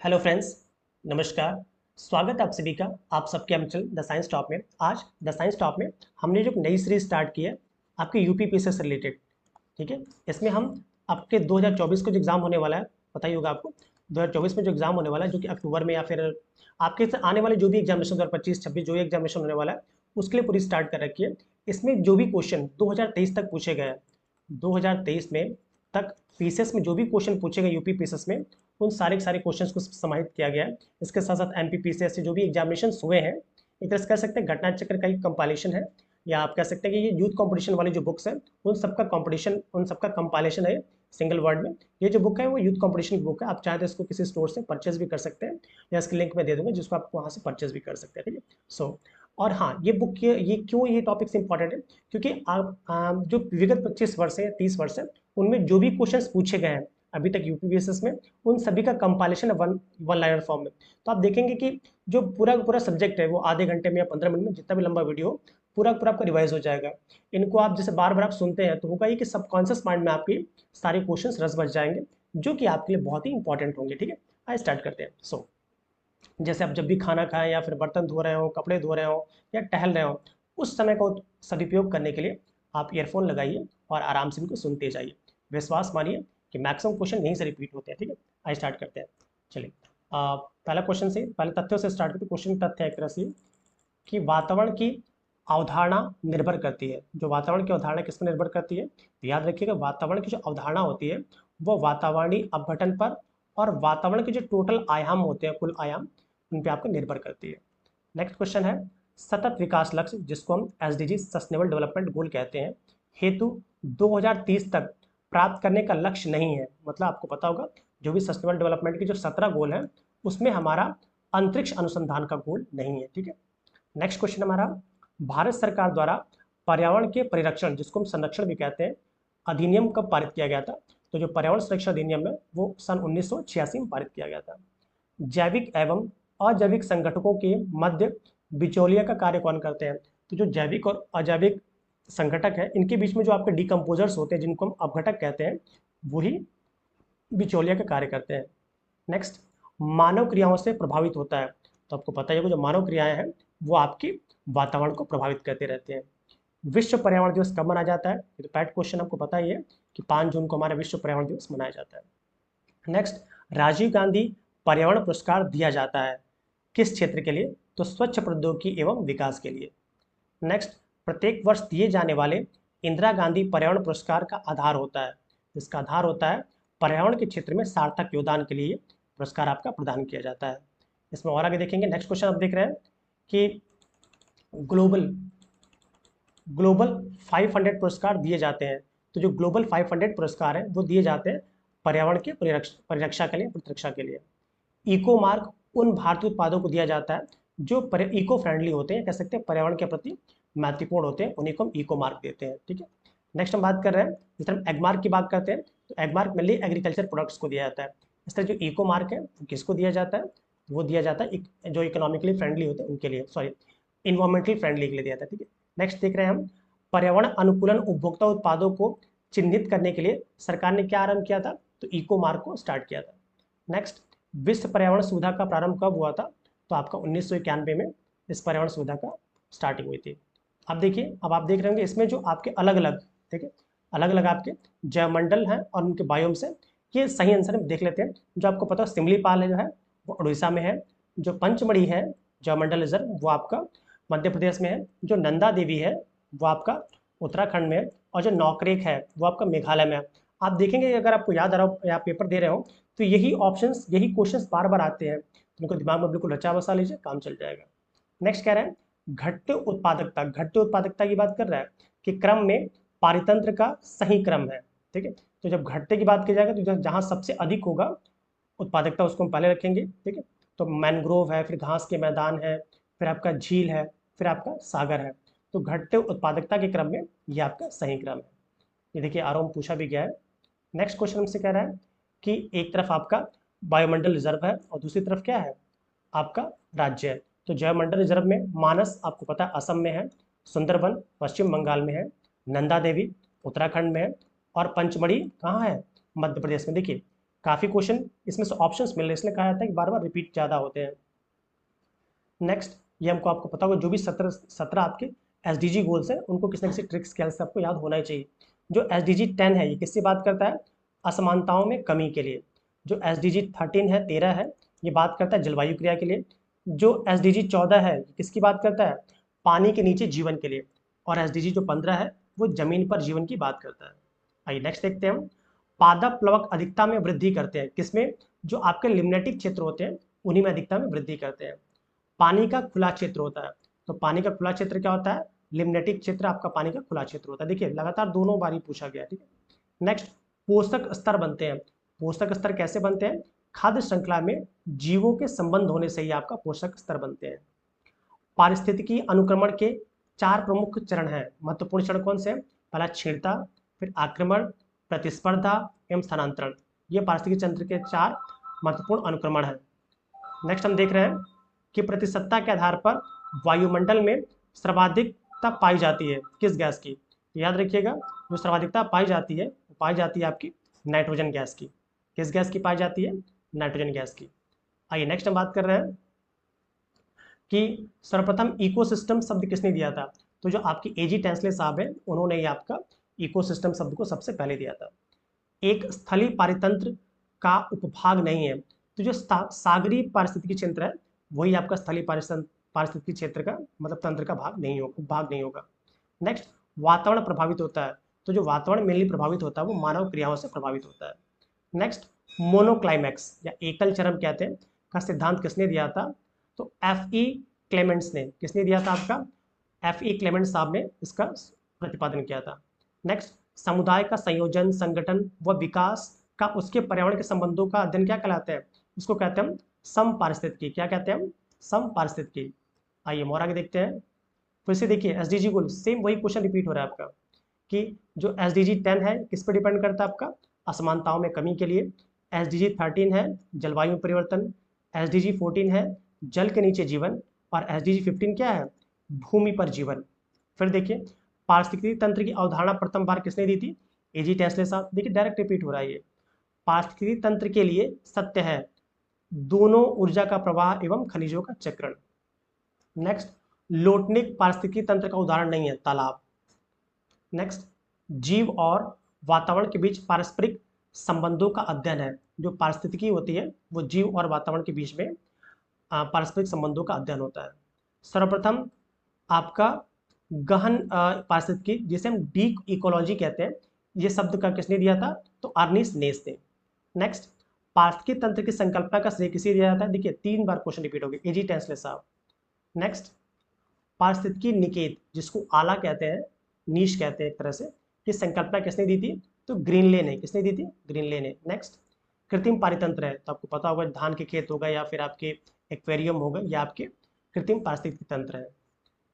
Hello friends, नमस्कार। स्वागत है आप सभी का आप सबके हम चल द साइंस टॉप में। आज द साइंस टॉप में हमने जो एक नई सीरीज स्टार्ट की है आपके यूपी पीसीएस से रिलेटेड। ठीक है, इसमें हम आपके 2024 को जो एग्ज़ाम होने वाला है, पता ही होगा आपको। 2024 में जो एग्ज़ाम होने वाला है, जो कि अक्टूबर में या फिर आपके से आने वाले जो भी एग्जामिनेशन 2025-26 जो भी एग्जामिनेशन होने वाला है, उसके लिए पूरी स्टार्ट कर रखी है। इसमें जो भी क्वेश्चन 2023 तक पूछे गए हैं, 2023 में तक पीसीएस में जो भी क्वेश्चन पूछे गए यूपी पीसीएस में, उन सारे के सारे क्वेश्चंस को समाहित किया गया है। इसके साथ साथ एमपी पीसीएस से जो भी एग्जामिनेशन हुए हैं, एक तरह से कह सकते हैं घटना चक्र का एक कंपाइलेशन है, या आप कह सकते हैं कि ये यूथ कंपटीशन वाली जो बुक्स है उन सबका कंपटीशन, उन सबका कंपाइलेशन है सिंगल वर्ड में। ये जो बुक है वो यूथ कंपटीशन की बुक है। आप चाहे तो इसको किसी स्टोर से परचेज भी कर सकते हैं, या इसकी लिंक मैं दे दूंगा जिसको आप वहाँ से परचेज भी कर सकते हैं। ठीक है, सो और हाँ, ये बुक ये क्यों ये टॉपिक्स इंपॉर्टेंट है, क्योंकि आप जो विगत 25 वर्ष है या 30 वर्ष है, उनमें जो भी क्वेश्चंस पूछे गए हैं अभी तक यूपी बेसिस में, उन सभी का कंपाइलेशन है वन लाइनर फॉर्म में। तो आप देखेंगे कि जो पूरा पूरा सब्जेक्ट है वो आधे घंटे में या 15 मिनट में, जितना भी लंबा वीडियो हो, पूरा पूरा आपका रिवाइज हो जाएगा। इनको आप जैसे बार बार आप सुनते हैं तो होगा ये कि सबकॉन्शियस माइंड में आपकी सारे क्वेश्चंस रस बस जाएंगे, जो कि आपके लिए बहुत ही इंपॉर्टेंट होंगे। ठीक है, आइए स्टार्ट करते हैं। जैसे आप जब भी खाना खाएं या फिर बर्तन धो रहे हो, कपड़े धो रहे हो या टहल रहे हो, उस समय का सदुपयोग करने के लिए आप ईयरफोन लगाइए और आराम से इनको सुनते जाइए। विश्वास मानिए कि मैक्सिमम क्वेश्चन यहीं से रिपीट होते हैं। ठीक है, आइए स्टार्ट करते हैं। चलिए, पहला क्वेश्चन से, पहले तथ्यों से स्टार्ट करते हैं। क्वेश्चन तथ्य है एक तरह से कि वातावरण की अवधारणा निर्भर करती है। जो वातावरण की अवधारणा किस पर निर्भर करती है, तो याद रखिएगा वातावरण की जो अवधारणा होती है वो वातावरणीय अपघटन पर और वातावरण के जो टोटल आयाम होते हैं, कुल आयाम, उन पे आपको निर्भर करती है। नेक्स्ट क्वेश्चन है, सतत विकास लक्ष्य जिसको हम एसडीजी सस्टेनेबल डेवलपमेंट गोल कहते हैं, हेतु 2030 तक प्राप्त करने का लक्ष्य नहीं है। मतलब आपको पता होगा जो भी सस्टेनेबल डेवलपमेंट के जो 17 गोल हैं उसमें हमारा अंतरिक्ष अनुसंधान का गोल नहीं है। ठीक है, नेक्स्ट क्वेश्चन हमारा, भारत सरकार द्वारा पर्यावरण के परिरक्षण जिसको हम संरक्षण भी कहते हैं अधिनियम कब पारित किया गया था? तो जो पर्यावरण संरक्षण अधिनियम है वो सन 1986 में पारित किया गया था। जैविक एवं अजैविक संगठकों के मध्य बिचौलिया का कार्य कौन करते हैं? तो जो जैविक और अजैविक संगठक है इनके बीच में जो आपके डिकम्पोजर्स होते हैं जिनको हम अपघटक कहते हैं, वही बिचौलिया का कार्य करते हैं। नेक्स्ट, मानव क्रियाओं से प्रभावित होता है। तो आपको पता ही है जो मानव क्रियाएं हैं वो आपकी वातावरण को प्रभावित करते रहते हैं। विश्व पर्यावरण दिवस कब मनाया जाता है? ये तो पैट क्वेश्चन आपको पता ही है कि 5 जून को हमारा विश्व पर्यावरण दिवस मनाया जाता है। नेक्स्ट, राजीव गांधी पर्यावरण पुरस्कार दिया जाता है किस क्षेत्र के लिए? तो स्वच्छ प्रौद्योगिकी एवं विकास के लिए। नेक्स्ट, प्रत्येक वर्ष दिए जाने वाले इंदिरा गांधी पर्यावरण पुरस्कार का आधार होता है, इसका आधार होता है पर्यावरण के क्षेत्र में सार्थक योगदान के लिए पुरस्कार आपका प्रदान किया जाता है। इसमें और आगे देखेंगे, नेक्स्ट क्वेश्चन आप देख रहे हैं कि ग्लोबल ग्लोबल 500 पुरस्कार दिए जाते हैं। तो जो ग्लोबल 500 पुरस्कार हैं वो दिए जाते हैं पर्यावरण के परिरक्षा के लिए, प्रतिरक्षा के लिए। इको मार्क उन भारतीय उत्पादों को दिया जाता है जो इको फ्रेंडली होते हैं, कह सकते हैं पर्यावरण के प्रति महत्वपूर्ण होते हैं, उन्हीं को हम इको मार्क देते हैं। ठीक है, नेक्स्ट हम बात कर रहे हैं, जिस तरह एग मार्क की बात करते हैं तो egg mark mainly agriculture products को दिया जाता है। इस तरह जो इको मार्क है वो किसको दिया जाता है? वो दिया जाता है जो इकोनॉमिकली फ्रेंडली होते हैं उनके लिए, सॉरी इन्वायरमेंटली फ्रेंडली के लिए दिया जाता है। ठीक है, नेक्स्ट देख रहे हैं हम, पर्यावरण अनुकूलन उपभोक्ता उत्पादों को चिन्हित करने के लिए सरकार ने क्या आरंभ किया था? तो इको मार्क को स्टार्ट किया था। नेक्स्ट, विश्व पर्यावरण सुविधा का प्रारंभ कब हुआ था? तो आपका 1991 में इस पर्यावरण सुविधा का स्टार्टिंग हुई थी। अब देखिए, अब आप देख रहे होंगे इसमें जो आपके अलग अलग, ठीक है, अलग अलग आपके जयमंडल हैं और उनके बायोम्स हैं। ये सही आंसर हम देख लेते हैं। जो आपको पता है सिमलीपाल है जो है वो उड़ीसा में है, जो पंचमढ़ी है जयमंडल रिजर्व वो आपका मध्य प्रदेश में है, जो नंदा देवी है वो आपका उत्तराखंड में है, और जो नौकरेक है वो आपका मेघालय में है। आप देखेंगे अगर आपको याद आ रहा हो या आप पेपर दे रहे हो तो यही ऑप्शंस, यही क्वेश्चंस बार बार आते हैं, तो इनको दिमाग में बिल्कुल रचा बसा लीजिए, काम चल जाएगा। नेक्स्ट कह रहे हैं, घटते उत्पादकता, घटते उत्पादकता की बात कर रहा है कि क्रम में पारितंत्र का सही क्रम है। ठीक है, तो जब घटते की बात की जाएगा तो जहाँ सबसे अधिक होगा उत्पादकता उसको हम पहले रखेंगे। ठीक है, तो मैनग्रोव है, फिर घास के मैदान है, फिर आपका झील है, फिर आपका सागर है। तो घटते उत्पादकता के क्रम में ये आपका सही क्रम है। ये देखिए आर में पूछा भी गया है। नेक्स्ट क्वेश्चन हमसे कह रहा है कि एक तरफ आपका वायुमंडल रिजर्व है और दूसरी तरफ क्या है? आपका राज्य है। तो जयमंडल रिजर्व में मानस आपको पता है असम में है, सुंदरबन पश्चिम बंगाल में है, नंदा देवी उत्तराखंड में है, और पंचमढ़ी कहाँ है? मध्य प्रदेश में। देखिए काफ़ी क्वेश्चन इसमें से ऑप्शंस मिल रहे हैं, इसलिए कहा जाता है कि बार बार रिपीट ज़्यादा होते हैं। नेक्स्ट, ये हमको आपको पता होगा जो भी 17 आपके SDG गोल्स हैं उनको किसी न किसी ट्रिक्स के से आपको याद होना ही चाहिए। जो SDG 10 है ये किससे बात करता है? असमानताओं में कमी के लिए। जो SDG 13 है 13 है ये बात करता है जलवायु क्रिया के लिए। जो SDG 14 है ये किसकी बात करता है? पानी के नीचे जीवन के लिए। और SDG जो 15 है वो जमीन पर जीवन की बात करता है। आइए नेक्स्ट देखते हैं हम। पादप प्लवक अधिकता में वृद्धि करते हैं किसमें? जो आपके लिम्नेटिक क्षेत्र होते हैं उन्हीं में अधिकता में वृद्धि करते हैं। पानी का खुला क्षेत्र होता है, तो पानी का खुला क्षेत्र क्या होता है? लिम्नेटिक क्षेत्र आपका पानी का खुला क्षेत्र होता है। देखिए लगातार दोनों बार ही पूछा गया, ठीक है। नेक्स्ट, पोषक स्तर बनते हैं। पोषक स्तर कैसे बनते हैं? खाद्य श्रृंखला में जीवों के संबंध होने से ही आपका पोषक स्तर बनते हैं। पारिस्थितिकी अनुक्रमण के 4 प्रमुख चरण हैं। महत्वपूर्ण चरण कौन से हैं? पहला छीणता, फिर आक्रमण, प्रतिस्पर्धा एवं स्थानांतरण। ये पारिस्थितिकी तंत्र के 4 महत्वपूर्ण अनुक्रमण हैं। नेक्स्ट हम देख रहे हैं कि प्रतिशतता के आधार पर वायुमंडल में सर्वाधिकता पाई जाती है किस गैस की? याद रखिएगा, जो सर्वाधिकता पाई जाती है वो पाई जाती है आपकी नाइट्रोजन गैस की। किस गैस की पाई जाती है? नाइट्रोजन गैस की। आइए नेक्स्ट हम बात कर रहे हैं कि सर्वप्रथम इकोसिस्टम शब्द किसने दिया था? तो जो आपकी एजी टेंसले साहब है उन्होंने ये आपका इकोसिस्टम शब्द को सबसे पहले दिया था। एक स्थलीय पारितंत्र का उपभाग नहीं है, तो जो सागरीय पारिस्थितिकी क्षेत्र है वही आपका स्थलीय पारिस्थितिकी क्षेत्र का मतलब तंत्र का भाग नहीं होगा, उपभाग नहीं होगा। नेक्स्ट, वातावरण प्रभावित होता है, तो जो वातावरण मेनली प्रभावित होता है वो मानव क्रियाओं से प्रभावित होता है। नेक्स्ट, मोनोक्लाइमैक्स या एकल चरम कहते हैं का सिद्धांत किसने दिया था? तो F.E. क्लेमेंट्स ने। किसने दिया था आपका? F.E. क्लेमेंट्स साहब ने इसका प्रतिपादन किया था। नेक्स्ट, समुदाय का संयोजन, संगठन व विकास का उसके पर्यावरण के संबंधों का अध्ययन क्या कहलाता है? इसको कहते हैं हम समपारिस्थितिकी। क्या कहते हैं हम? समपारिस्थितिकी। आइए और आगे देखते हैं। फिर से देखिए SDG गोल सेम वही क्वेश्चन रिपीट हो रहा है आपका कि जो SDG 10 है किस पर डिपेंड करता है आपका? असमानताओं में कमी के लिए। SDG 13 है जलवायु परिवर्तन। SDG 14 है जल के नीचे जीवन। और SDG 15 क्या है? भूमि पर जीवन। फिर देखिए पारिस्थितिकी तंत्र की अवधारणा प्रथम बार किसने दी थी? एजी टेस्ले साहब। देखिए डायरेक्ट रिपीट हो रहा है ये। पारिस्थितिकी तंत्र के लिए सत्य है दोनों ऊर्जा का प्रवाह एवं खनिजों का चक्रण। नेक्स्ट, लोटनिक पारिस्थितिकी तंत्र का उदाहरण नहीं है, तालाब। नेक्स्ट, जीव और वातावरण के बीच पारस्परिक संबंधों का अध्ययन है। जो पारिस्थितिकी होती है वो जीव और वातावरण के बीच में पारस्परिक संबंधों का अध्ययन होता है। सर्वप्रथम आपका गहन पारिस्थितिकी जिसे हम डीप इकोलॉजी कहते हैं, ये शब्द का किसने दिया था? तो अर्निस्ट नेस ने। नेक्स्ट, पारिस्थितिकी तंत्र की संकल्पना का श्रेय किसे दिया जाता है? देखिए 3 बार क्वेश्चन रिपीट हो गए, एजी टेंसले साहब। नेक्स्ट, पारिस्थितिकी निकेत जिसको आला कहते हैं, नीश कहते हैं एक तरह से, की संकल्पना किसने दी थी? तो ग्रीनले ने। किसने दी थी? ग्रीनले ने। नेक्स्ट, कृत्रिम पारितंत्र है, तो आपको पता होगा धान के खेत होगा या फिर आपके एक्वेरियम होगा, या आपके कृत्रिम पारिस्थितिकी तंत्र है।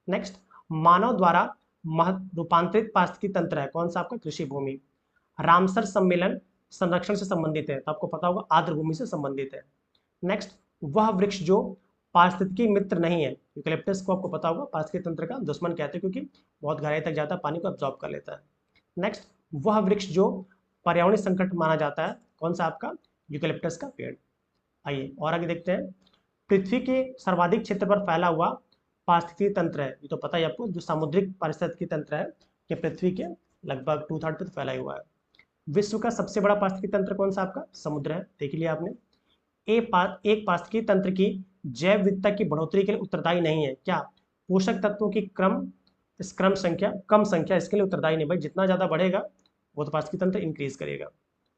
नेक्स्ट, मानव द्वारा रूपांतरित पारिस्थितिकी तंत्र है, कौन सा आपका? कृषि भूमि। रामसर सम्मेलन संरक्षण से संबंधित है, तो आपको पता होगा आर्द्र भूमि से संबंधित है। नेक्स्ट, वह वृक्ष जो पारिस्थितिकी मित्र नहीं है, यूकलिप्टस को आपको पता होगा पारिस्थितिकी तंत्र का दुश्मन कहते हैं क्योंकि बहुत गहराई तक जाता है, पानी को एब्जॉर्ब कर लेता है। नेक्स्ट, वह वृक्ष जो पर्यावरणीय संकट माना जाता है, कौन सा आपका? यूकलिप्टस का पेड़। आइए और आगे देखते हैं। पृथ्वी के सर्वाधिक क्षेत्र पर फैला हुआ पारिस्थितिकी तंत्र है, ये तो पता ही आपको, जो सामुद्रिक पारिस्थितिकी तंत्र है ये पृथ्वी के लगभग 2/3 पर फैला हुआ है। विश्व का सबसे बड़ा पारिस्थितिकी तंत्र कौन सा आपका? समुद्र है, देख लिया आपने। एक पारिस्थितिकी तंत्र की जैव विविधता की बढ़ोतरी के लिए उत्तरदायी नहीं है, क्या? पोषक तत्वों की कम संख्या इसके लिए उत्तरदायी नहीं। भाई जितना ज्यादा बढ़ेगा वो तो पारिस्थितिकी तंत्र इंक्रीज करेगा।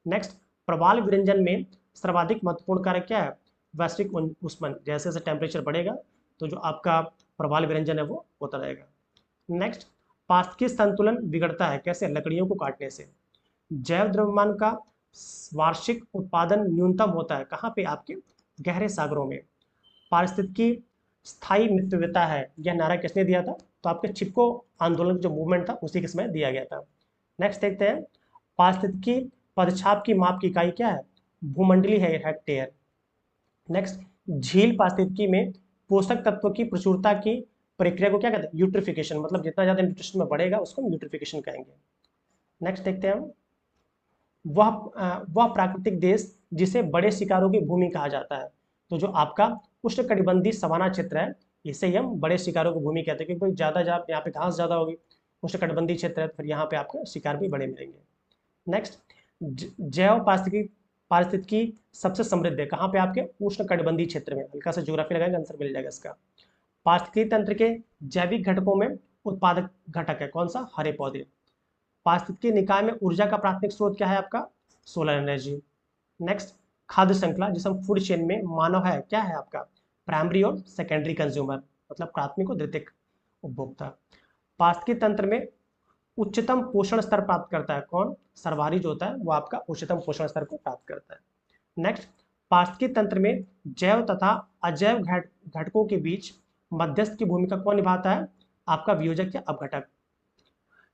नेक्स्ट, प्रवाल विरंजन में सर्वाधिक महत्वपूर्ण कारक क्या है? वैश्विक ऊष्मन। जैसे जैसे टेम्परेचर बढ़ेगा तो जो आपका प्रवाल विरंजन है वो होता रहेगा। नेक्स्ट, पारिस्थितिकी संतुलन बिगड़ता है, कैसे? लकड़ियों को काटने से। जैव द्रव्यमान का वार्षिक उत्पादन न्यूनतम होता है, कहाँ पे? आपके गहरे सागरों में। पारिस्थितिकी स्थायी मितव्यता है, यह नारा किसने दिया था? तो आपके चिपको आंदोलन जो मूवमेंट था उसी के समय दिया गया था। नेक्स्ट देखते हैं, पारिस्थितिकी पदछाप की माप की इकाई क्या है? भूमंडलीय है, हेक्टेयर। नेक्स्ट, झील पारिस्थितिकी में पोषक तत्वों की प्रचुरता की प्रक्रिया को क्या कहते हैं? यूट्रिफिकेशन। मतलब जितना ज्यादा न्यूट्रिशन में बढ़ेगा उसको हम यूट्रिफिकेशन कहेंगे। नेक्स्ट देखते हैं हम, वह प्राकृतिक देश जिसे बड़े शिकारों की भूमि कहा जाता है। तो जो आपका उष्णकटिबंधीय सवाना क्षेत्र है, इसे ही हम बड़े शिकारों की भूमि कहते हैं, क्योंकि भाई ज़्यादा यहाँ पे घास ज़्यादा होगी, उष्णकटिबंधीय क्षेत्र है, फिर यहाँ पे आपके शिकार भी बड़े मिलेंगे। नेक्स्ट, जैव पारिस्थितिकी सबसे समृद्ध है कहाँ पे? आपके उष्णकटिबंधीय क्षेत्र में। हल्का सा ज्योग्राफी लगाएंगे, आंसर मिल जाएगा इसका। पारिस्थितिकी तंत्र के जैविक घटकों में उत्पादक घटक है कौन सा? हरे पौधे। पारिस्थितिकी निकाय में ऊर्जा का प्राथमिक स्रोत क्या है? आपका सोलर एनर्जी। नेक्स्ट, खाद्य श्रृंखला जिसे हम फूड चेन में मानव है, क्या है आपका? प्राइमरी और सेकेंडरी कंज्यूमर, मतलब प्राथमिक और द्वितीयक उपभोक्ता। पारिस्थितिकी तंत्र में उच्चतम पोषण स्तर प्राप्त करता है कौन? सर्वहारी जो होता है वो आपका उच्चतम पोषण स्तर को प्राप्त करता है। नेक्स्ट, पारिस्थितिकी तंत्र में जैव तथा अजैव घटकों के बीच मध्यस्थ की भूमिका कौन निभाता है? आपका वियोजक या अपघटक।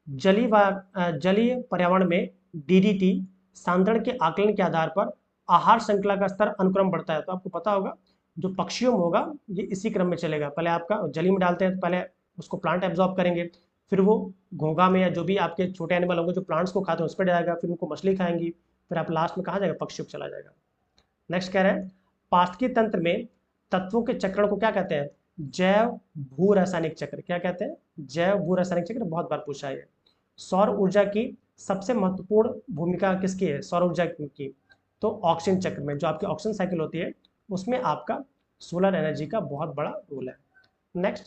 जलीय पर्यावरण में डीडीटी सांद्रण के आकलन के आधार पर आहार श्रृंखला का स्तर अनुक्रम बढ़ता है। तो आपको पता होगा जो पक्षियों में होगा ये इसी क्रम में चलेगा। पहले आपका जली में डालते हैं तो पहले उसको प्लांट एब्जॉर्ब करेंगे, फिर वो घोंघा में या जो भी आपके छोटे एनिमल होंगे जो प्लांट्स को खाते हैं उस पर जाएगा, फिर उनको मछली खाएंगी, फिर आप लास्ट में कहाँ जाएगा? पक्षियों को चला जाएगा। नेक्स्ट कह रहे हैं पारिस्थितिकी तंत्र में तत्वों के चक्रण को क्या कहते हैं? जैव भू रासायनिक चक्र। क्या कहते हैं? जैव भू रासायनिक चक्र। बहुत बार पूछा है। सौर ऊर्जा की सबसे महत्वपूर्ण भूमिका किसकी है? सौर ऊर्जा की तो ऑक्सीजन चक्र में, जो आपकी ऑक्सीजन साइकिल होती है उसमें आपका सोलर एनर्जी का बहुत बड़ा रोल है। नेक्स्ट,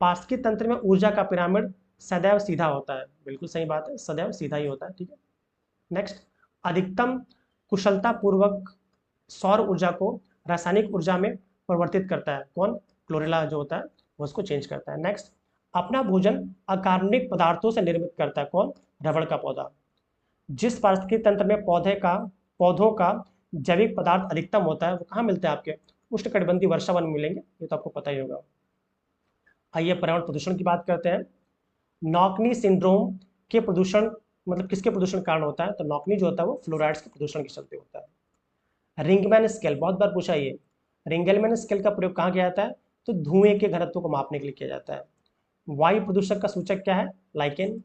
पारिस्थितिकी तंत्र में ऊर्जा का पिरामिड सदैव सीधा होता है। बिल्कुल सही बात है, सदैव सीधा ही होता है। ठीक है। नेक्स्ट, अधिकतम कुशलता पूर्वक सौर ऊर्जा को रासायनिक ऊर्जा में परिवर्तित करता है कौन? क्लोरेला जो होता है वो उसको चेंज करता है। नेक्स्ट, अपना भोजन अकार्बनिक पदार्थों से निर्मित करता है कौन? रबड़ का पौधा। जिस पारिस्थितिकी तंत्र में पौधों का जैविक पदार्थ अधिकतम होता है वो कहाँ मिलते हैं? आपके उष्णकटिबंधीय वर्षावन में मिलेंगे, ये तो आपको पता ही होगा। आइए पर्यावरण प्रदूषण की बात करते हैं। नॉकनी सिंड्रोम के प्रदूषण मतलब किसके प्रदूषण कारण होता है? तो नॉकनी जो होता है वो फ्लोराइड्स के प्रदूषण के चलते होता है। रिंगमैन स्केल बहुत बार पूछा है। रिंगलमैन स्केल का प्रयोग कहाँ किया जाता है? तो धुएं के घनत्व को मापने के लिए किया जाता है। वायु प्रदूषक का सूचक क्या है? लाइकेन।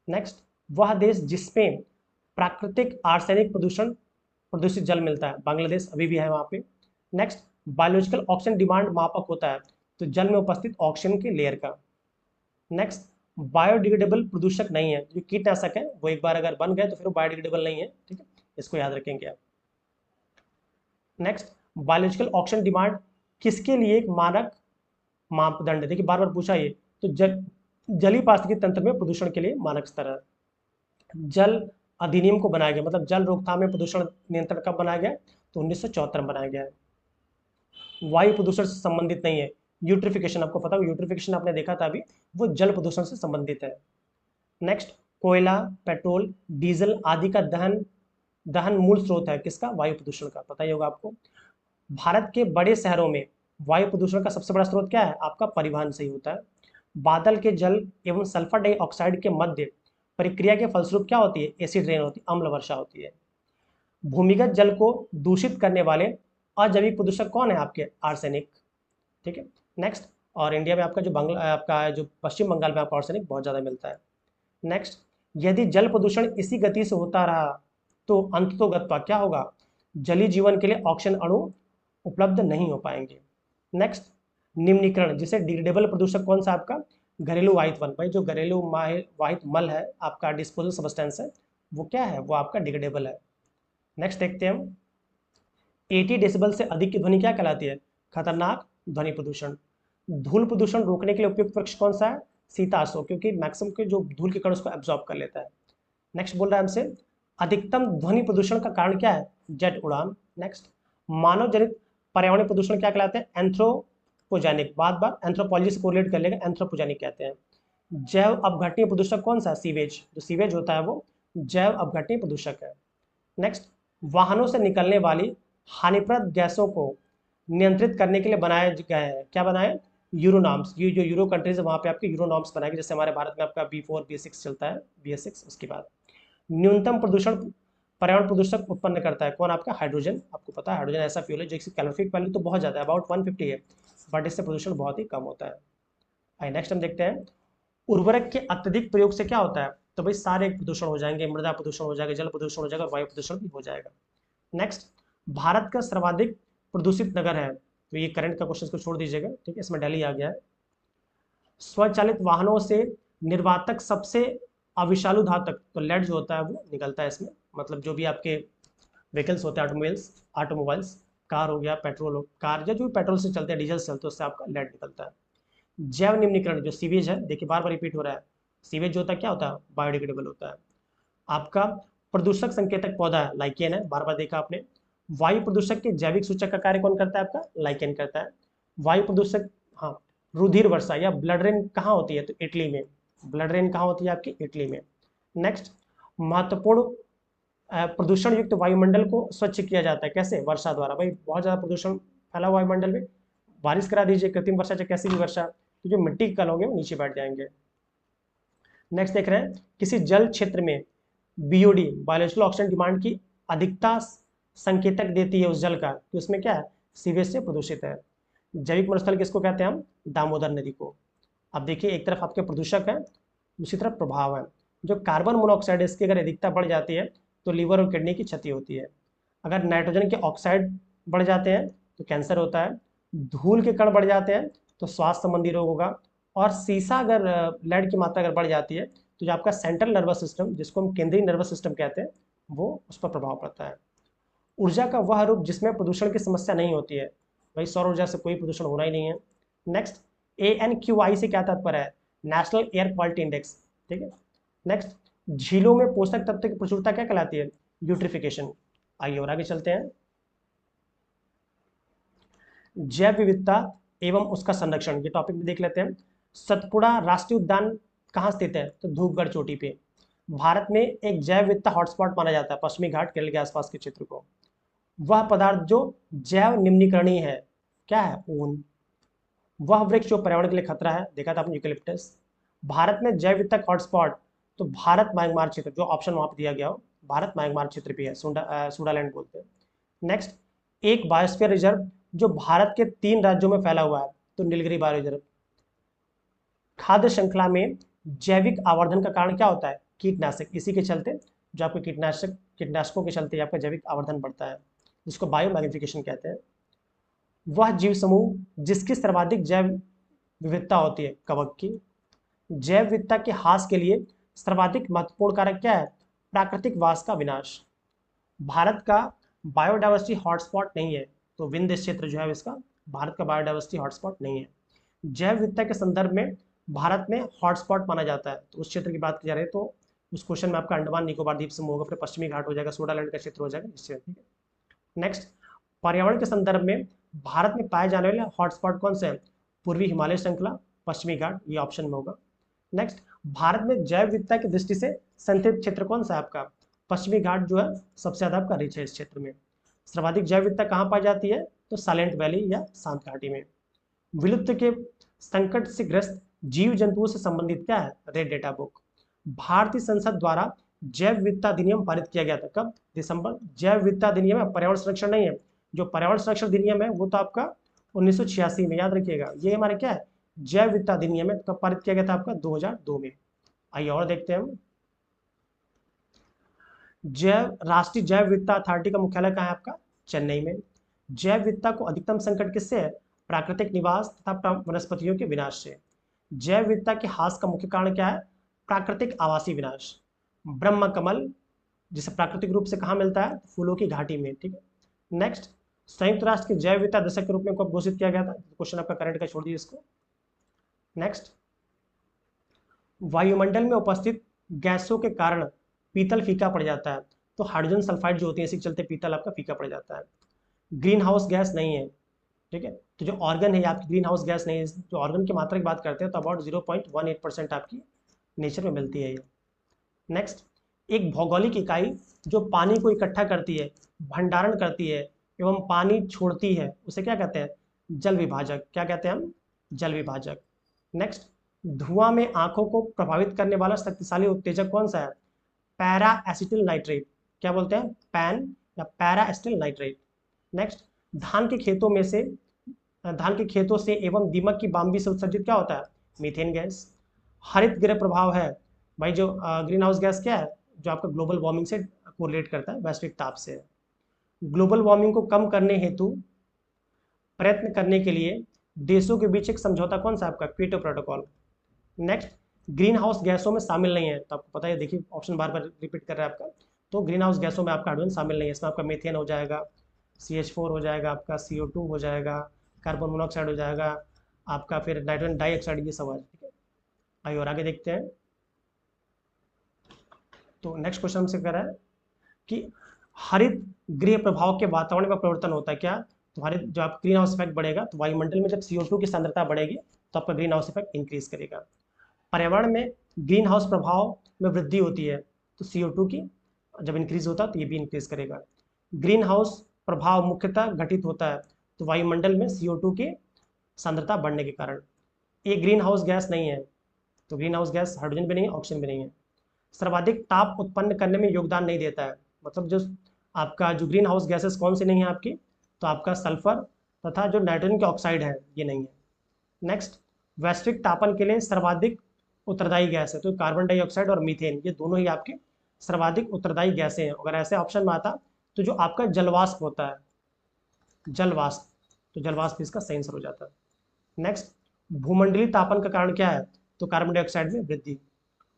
नेक्स्ट, वह देश जिसमें प्राकृतिक आर्सेनिक प्रदूषित जल मिलता है, बांग्लादेश अभी भी है वहां पे। नेक्स्ट, बायोलॉजिकल ऑक्सीजन डिमांड मापक होता है तो जल में उपस्थित ऑक्सीजन के लेयर का। नेक्स्ट, बायोडिग्रेडेबल प्रदूषक नहीं है, जो कीटनाशक है वो एक बार अगर बन गए तो फिर वो बायोडिग्रेडेबल नहीं है। ठीक है, इसको याद रखेंगे आप। नेक्स्ट, बायोलॉजिकल ऑक्सीजन डिमांड किसके लिए एक मानक मापदंड है? देखिए बार बार पूछा ये, तो जलीय पारिस्थितिकी तंत्र में प्रदूषण के लिए मानक स्तर है। जल अधिनियम को बनाया गया, मतलब जल रोकथाम में प्रदूषण नियंत्रण कब बनाया गया? तो 1974 में बनाया गया है। वायु प्रदूषण से संबंधित नहीं है। यूट्रिफिकेशन आपको पता होगा, यूट्रिफिकेशन आपने देखा था अभी, वो जल प्रदूषण से संबंधित है। नेक्स्ट, कोयला, पेट्रोल, डीजल आदि का दहन मूल स्रोत है किसका? वायु प्रदूषण का, पता ही होगा आपको। भारत के बड़े शहरों में वायु प्रदूषण का सबसे बड़ा स्रोत क्या है? आपका परिवहन से ही होता है। बादल के जल एवं सल्फर डाइऑक्साइड के मध्य प्रक्रिया के फलस्वरूप क्या होती है? एसिड रेन होती है, अम्ल वर्षा होती है। भूमिगत जल को दूषित करने वाले अजैविक प्रदूषक कौन है? आपके आर्सेनिक। ठीक है। नेक्स्ट, और इंडिया में आपका जो पश्चिम बंगाल में आपका आर्सेनिक बहुत ज़्यादा मिलता है। नेक्स्ट, यदि जल प्रदूषण इसी गति से होता रहा तो अंततोगत्वा क्या होगा? जलीय जीवन के लिए ऑक्सीजन अणु उपलब्ध नहीं हो पाएंगे। नेक्स्ट, निम्नीकरण जिसे डिग्रेडेबल प्रदूषक कौन सा? आपका घरेलू वाहित वन। भाई जो घरेलू वाहित मल है आपका, डिस्पोजल सब्सटेंस है, वो क्या है? वो आपका डिग्रेडेबल है। नेक्स्ट देखते हैं हम, 80 डेसिबल से अधिक की ध्वनि क्या कहलाती है? खतरनाक ध्वनि प्रदूषण। धूल प्रदूषण रोकने के लिए उपयुक्त वृक्ष कौन सा है? सीता अशोक, क्योंकि मैक्सिमम के जो धूल के कण उसको एब्जॉर्ब कर लेता है। नेक्स्ट बोल रहा है हमसे अधिकतम ध्वनि प्रदूषण का कारण क्या है? जेट उड़ान। नेक्स्ट, मानव जनित पर्यावरणीय प्रदूषण क्या कहलाते हैं? एंथ्रोपोजेनिक। बार बार एंथ्रोपोलॉजी से कोरिलेट कर लेगा, एंथ्रोपोजेनिक कहते हैं। जैव अपघटनीय प्रदूषक कौन सा है? सीवेज। जो सीवेज होता है वो जैव अपघटनीय प्रदूषक है। नेक्स्ट, वाहनों से निकलने वाली हानिप्रद गैसों को नियंत्रित करने के लिए बनाए गए हैं, क्या बनाए? Euro norms. ये जो यूरो कंट्रीज है वहाँ पे आपके यूरो नॉर्म्स बनाएंगे, जैसे हमारे भारत में आपका B4 B6 चलता है, BS6। उसके बाद न्यूनतम प्रदूषण पर्यावरण प्रदूषक उत्पन्न करता है कौन? आपका हाइड्रोजन। आपको पता है हाइड्रोजन ऐसा फ्यूल है जो कैलोरीफिक वैल्यू तो बहुत ज़्यादा है, अबाउट 150 है, बट इससे प्रदूषण बहुत ही कम होता है। नेक्स्ट हम देखते हैं उर्वरक के अत्यधिक प्रयोग से क्या होता है? तो भाई सारे प्रदूषण हो जाएंगे, मृदा प्रदूषण हो जाएगा, जल प्रदूषण हो जाएगा, वायु प्रदूषण भी हो जाएगा। नेक्स्ट, भारत का सर्वाधिक प्रदूषित नगर है, तो ये करंट का क्वेश्चन को छोड़ दीजिएगा, ठीक है, इसमें दिल्ली आ गया है। स्वचालित वाहनों से निर्वातक सबसे अविषालु धातक, तो लेड जो होता है वो निकलता है इसमें, मतलब जो भी आपके व्हीकल्स होते हैं, ऑटोमोबाइल्स, कार हो गया, पेट्रोल हो, कार या जो भी पेट्रोल से चलते हैं, डीजल से चलते हैं, उससे आपका लेड निकलता है। जैव निम्नीकरण, जो सीवेज है, देखिए बार बार रिपीट हो रहा है, सीवेज जो होता है क्या होता है, बायोडिग्रेडेबल होता है। आपका प्रदूषक संकेतक पौधा है, लाइकेन है, बार बार देखा आपने। वायु प्रदूषक के जैविक सूचक का कार्य कौन करता है, आपका लाइकेन करता है। वायु प्रदूषक, हाँ, रुधिर वर्षा या ब्लड रेन कहाँ होती है, तो इटली में। ब्लड रेन कहाँ होती है आपकी, इटली में। नेक्स्ट, महत्वपूर्ण प्रदूषण युक्त वायुमंडल को स्वच्छ किया जाता है, कैसे, वर्षा द्वारा। भाई बहुत ज्यादा प्रदूषण फैला हुआ वायुमंडल में, बारिश करा दीजिए, कृत्रिम वर्षा चाहे कैसी भी वर्षा, तो जो मिट्टी के कण होंगे वो नीचे बैठ जाएंगे। नेक्स्ट देख रहे हैं, किसी जल क्षेत्र में बीओडी, बायोलॉजिकल ऑक्सीजन डिमांड की अधिकता संकेतक देती है उस जल का, कि उसमें क्या है, सीवेज से प्रदूषित है। जैविक मरुस्थल किसको कहते हैं हम, दामोदर नदी को। अब देखिए, एक तरफ आपके प्रदूषक है, दूसरी तरफ प्रभाव है। जो कार्बन मोनोऑक्साइड है, इसकी अगर अधिकता बढ़ जाती है तो लीवर और किडनी की क्षति होती है। अगर नाइट्रोजन के ऑक्साइड बढ़ जाते हैं तो कैंसर होता है। धूल के कण बढ़ जाते हैं तो स्वास्थ्य संबंधी रोग होगा। और सीसा अगर लेड की मात्रा अगर बढ़ जाती है तो जो आपका सेंट्रल नर्वस सिस्टम, जिसको हम केंद्रीय नर्वस सिस्टम कहते हैं, वो उस पर प्रभाव पड़ता है। ऊर्जा का वह रूप जिसमें प्रदूषण की समस्या नहीं होती है, भाई सौर ऊर्जा से कोई प्रदूषण होना ही नहीं है। नेक्स्ट, ANQI से क्या तात्पर्य है, नेशनल एयर क्वालिटी इंडेक्स, ठीक है। नेक्स्ट, झीलों में पोषक तत्व की प्रचुरता क्या कहलाती है, यूट्रिफिकेशन। आइए और आगे चलते हैं। जैव विविधता एवं उसका संरक्षण, ये टॉपिक में देख लेते हैं। सतपुड़ा राष्ट्रीय उद्यान कहाँ स्थित है, तो धूपगढ़ चोटी पे। भारत में एक जैव विविधता हॉटस्पॉट माना जाता है पश्चिमी घाट केरल के आसपास के क्षेत्र को। वह पदार्थ जो जैव निम्नीकरणीय है, क्या है, ऊन। वह वृक्ष जो पर्यावरण के लिए खतरा है, देखा था आपने, यूकेलिप्टस। भारत में जैव विविधता हॉटस्पॉट, तो भारत म्यांमार क्षेत्र, जो ऑप्शन वहां पर दिया गया हो, भारत म्यांमार क्षेत्र भी है, सुडालैंड बोलते हैं। नेक्स्ट, एक बायोस्फीयर रिजर्व जो भारत के 3 राज्यों में फैला हुआ है, तो नीलगिरी बायो रिजर्व। खाद्य श्रृंखला में जैविक आवर्धन का कारण क्या होता है, कीटनाशक। इसी के चलते जो आपके कीटनाशकों के चलते आपका जैविक आवर्धन बढ़ता है, जिसको बायो मैग्निफिकेशन कहते हैं। वह जीव समूह जिसकी सर्वाधिक जैव विविधता होती है, कवक की। जैव विविधता के ह्रास के लिए सर्वाधिक महत्वपूर्ण कारक क्या है, प्राकृतिक वास का विनाश। भारत का बायोडाइवर्सिटी हॉटस्पॉट नहीं है, तो विंध्य क्षेत्र जो है इसका भारत का बायोडाइवर्सिटी हॉटस्पॉट नहीं है। जैव विविधता के संदर्भ में भारत में हॉटस्पॉट माना जाता है, तो उस क्षेत्र की बात की जा रही है, तो उस क्वेश्चन में आपका अंडमान निकोबार द्वीप समूह होगा, फिर पश्चिमी घाट हो जाएगा, सोडालैंड का क्षेत्र हो जाएगा, इससे, ठीक है। नेक्स्ट, पर्यावरण के संदर्भ में भारत में पाए जाने वाले हॉटस्पॉट कौन से हैं, पूर्वी हिमालय श्रृंखला, पश्चिमी घाट, ये ऑप्शन में होगा। नेक्स्ट, भारत में जैव विविधता की दृष्टि से संतृप्त क्षेत्र कौन सा है आपका, पश्चिमी घाट जो है सबसे ज्यादा आपका रिच है इस क्षेत्र में। सर्वाधिक जैव विविधता कहाँ पाई जाती है, तो साइलेंट वैली या शांत घाटी में। विलुप्त के संकट से ग्रस्त जीव जंतुओं से संबंधित क्या है, रेड डेटा बुक। भारतीय संसद द्वारा जैव विविधता अधिनियम पारित किया गया था, कब, दिसंबर। जैव विविधता अधिनियम है, पर्यावरण संरक्षण नहीं है। जो पर्यावरण संरक्षण अधिनियम है वो तो आपका 1986 में, याद रखिएगा, ये हमारे क्या है, जैव विविधता अधिनियम है, कब पारित किया गया था आपका, 2002 में। आइए और देखते हैं हम। राष्ट्रीय जैव विविधता अथॉरिटी का मुख्यालय कहाँ है आपका, चेन्नई में। जैव विविधता को अधिकतम संकट किससे है, प्राकृतिक निवास तथा वनस्पतियों के विनाश से। जैव विविधता के ह्रास का मुख्य कारण क्या है, प्राकृतिक आवासीय विनाश। ब्रह्म कमल जिसे प्राकृतिक रूप से कहाँ मिलता है, फूलों की घाटी में, ठीक है। नेक्स्ट, संयुक्त राष्ट्र के जैव विविधता दशक के रूप में कब घोषित किया गया था, क्वेश्चन आपका करंट का छोड़ दीजिए इसको। नेक्स्ट, वायुमंडल में उपस्थित गैसों के कारण पीतल फीका पड़ जाता है, तो हाइड्रोजन सल्फाइड जो होती है, इसी के चलते पीतल आपका फीका पड़ जाता है। ग्रीन हाउस गैस नहीं है, ठीक है। तो जो ऑर्गन है आपकी ग्रीन हाउस गैस नहीं है, जो ऑर्गन की मात्रा की बात करते हैं तो अबाउट 0.18% आपकी नेचर में मिलती है ये। नेक्स्ट, एक भौगोलिक इकाई जो पानी को इकट्ठा करती है, भंडारण करती है एवं पानी छोड़ती है, उसे क्या कहते हैं, जल विभाजक। क्या कहते हैं हम, जल विभाजक। नेक्स्ट, धुआं में आंखों को प्रभावित करने वाला शक्तिशाली उत्तेजक कौन सा है, पैरा एसिटिल नाइट्रेट। क्या बोलते हैं, पैन या पैरा एसिटिल नाइट्रेट। नेक्स्ट, धान के खेतों से एवं दीमक की बाम्बी से उत्सर्जित क्या होता है, मीथेन गैस। हरित गृह प्रभाव है भाई जो ग्रीन हाउस गैस क्या है, जो आपका ग्लोबल वार्मिंग से कोरिलेट करता है, वैश्विक ताप से। ग्लोबल वार्मिंग को कम करने हेतु प्रयत्न करने के लिए देशों के बीच एक समझौता कौन सा आपका, Kyoto protocol. Next, green house गैसों में शामिल नहीं है, तो आपको पता है, देखिए ऑप्शन बार बार रिपीट कर रहा है आपका। तो ग्रीन हाउस गैसों में आपका हाइड्रोजन शामिल नहीं है, इसमें आपका मीथेन हो जाएगा, CH4 हो जाएगा, आपका CO2 हो जाएगा, कार्बन मोनोऑक्साइड हो जाएगा, आपका फिर नाइट्रोजन डाइऑक्साइड, ये सब है, ठीक है। आइए और आगे देखते हैं। तो नेक्स्ट क्वेश्चन हमसे कह रहा है कि हरित गृह प्रभाव के वातावरण में परिवर्तन होता है क्या। तो हरित जो आप ग्रीन हाउस इफेक्ट बढ़ेगा, तो वायुमंडल में जब CO2 की सांद्रता बढ़ेगी तो आपका ग्रीन हाउस इफेक्ट इंक्रीज करेगा। पर्यावरण में ग्रीन हाउस प्रभाव में वृद्धि होती है, तो CO2 की जब इंक्रीज होता है तो ये भी इंक्रीज करेगा। ग्रीन हाउस प्रभाव मुख्यतः घटित होता है, तो वायुमंडल में CO2 की सांद्रता बढ़ने के कारण। ये ग्रीन हाउस गैस नहीं है, तो ग्रीन हाउस गैस हाइड्रोजन भी नहीं है, ऑक्सीजन भी नहीं है। सर्वाधिक ताप उत्पन्न करने में योगदान नहीं देता है, मतलब जो आपका जो ग्रीन हाउस गैसेस कौन सी नहीं है आपकी, तो आपका सल्फर तथा जो नाइट्रोजन के ऑक्साइड है, ये नहीं है। नेक्स्ट, वैश्विक तापन के लिए सर्वाधिक उत्तरदायी गैस है, तो कार्बन डाइऑक्साइड और मीथेन, ये दोनों ही आपके सर्वाधिक उत्तरदायी गैसें हैं। अगर ऐसे ऑप्शन में आता तो जो आपका जलवाष्प होता है, जलवाष्प, तो जलवाष्प इसका सही आंसर हो जाता है। नेक्स्ट, भूमंडलीय तापन का कारण क्या है, तो कार्बन डाइऑक्साइड में वृद्धि।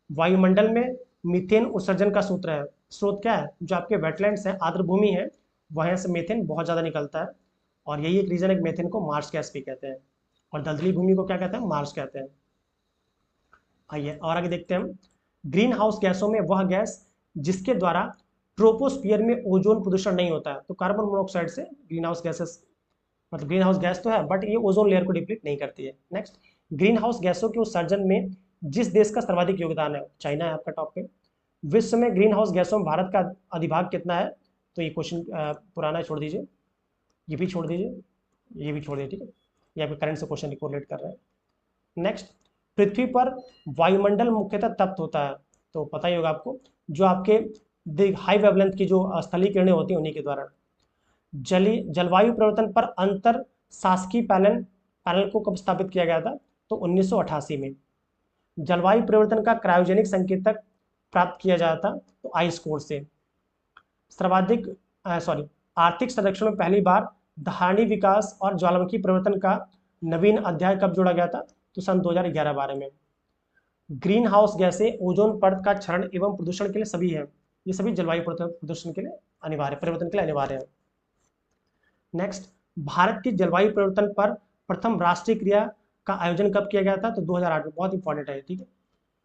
वायुमंडल में मीथेन उत्सर्जन का सूत्र है, स्रोत क्या है, जो आपके वेटलैंड्स हैं, आर्द्र भूमि है, वहाँ से मीथेन बहुत ज़्यादा निकलता है, और यही एक रीज़न है कि मीथेन को मार्स गैस भी कहते हैं, और दलदली भूमि को क्या कहते हैं, मार्स कहते हैं। आइए और आगे देखते हैं हम। ग्रीन हाउस गैसों में वह गैस जिसके द्वारा ट्रोपोस्फियर में ओजोन प्रदूषण नहीं होता है, तो कार्बन मोनोऑक्साइड से ग्रीन हाउस गैसेस, मतलब ग्रीन हाउस गैस तो है बट ये ओजोन लेयर को डिप्लीट नहीं करती है। नेक्स्ट, ग्रीन हाउस गैसों के उत्सर्जन में जिस देश का सर्वाधिक योगदान है, चाइना है आपका टॉप पे। विश्व में ग्रीन हाउस गैसों में भारत का अधिभाग कितना है, तो ये क्वेश्चन पुराना छोड़ दीजिए, ये भी छोड़ दीजिए, ये भी छोड़ दीजिए, ठीक है, ये आपके करंट से क्वेश्चन रिलेट कर रहे हैं। नेक्स्ट, पृथ्वी पर वायुमंडल मुख्यतः तप्त होता है, तो पता ही होगा आपको, जो आपके हाई वेवलेंथ की जो स्थलीय किरणें होती हैं उन्हीं के द्वारा। जलवायु परिवर्तन पर अंतर शासकीय पैनल पैनल को कब स्थापित किया गया था, तो 1988 में। जलवायु परिवर्तन का क्रायोजेनिक संकेतक प्राप्त किया जाता, तो आइस कोर से। सर्वाधिक आर्थिक सर्वेक्षण में पहली बार धारणी विकास और ज्वालामुखी परिवर्तन का नवीन अध्याय कब जोड़ा गया था, तो सन 2011-12 में। ग्रीन हाउस गैसें ओजोन परत का क्षरण एवं प्रदूषण के लिए सभी है, ये सभी जलवायु प्रदूषण के लिए अनिवार्य, परिवर्तन के लिए अनिवार्य है। नेक्स्ट, भारत की जलवायु परिवर्तन पर प्रथम राष्ट्रीय क्रिया का आयोजन कब किया गया था, तो 2008 में, बहुत इंपॉर्टेंट है, ठीक है।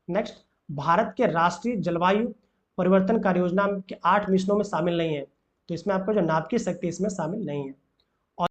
नेक्स्ट, भारत के राष्ट्रीय जलवायु परिवर्तन कार्य योजना के 8 मिशनों में शामिल नहीं है, तो इसमें आपका जो नाभिकीय शक्ति इसमें शामिल नहीं है।